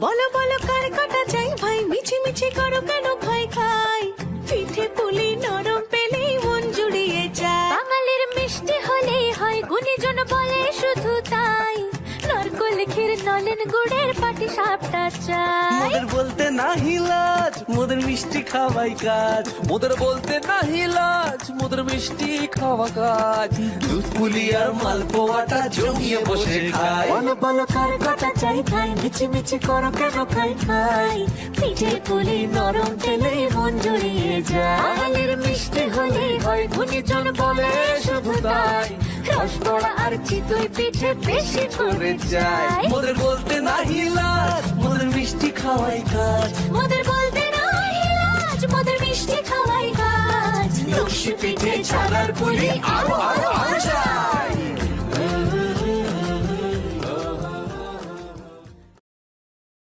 বলো বলো কার কাটা চাই ভাই, মিছি মিছি করো কেন খাই খাই, পিঠে পুলি নরম পেলেই মন জুড়িয়ে যায়। বাঙালির মিষ্টি হলেই হয়, গুণীজন বলে শুধু তাই, নারকোল ক্ষীর নলেন গুড়ের পাটি সাপটা চাই। মোদের বলতে নাহি লাজ, মোদের মিষ্টি খাওয়াই কাজ। মোদের বলতে নাহি লাজ, মোদের মিষ্টি খাওয়া কাজ। দুধ পুলি আর মালপোয়াটা জমিয়ে বসে খায়। বলো বলো কার কাটা চাই ভাই, মিছি মিছি করো কেন খাই খাই, পিঠে পুলি নরম পেলেই মন জুড়িয়ে যায়। বাঙালির মিষ্টি হলেই হয়, গুণীজন বলে শুধু তাই, রসবড়া আর চিতই পিঠে বেশি করে যায়। মোদের বলতে নাহি লাজ, মোদের মিষ্টি খাওয়াই কাজ। মোদের বলতে নাই লাজ, মোদের মিষ্টি খাওয়াই কাজ। লক্ষ্মী পিঠে ছানার পুলি আরো আরো আরো চাই।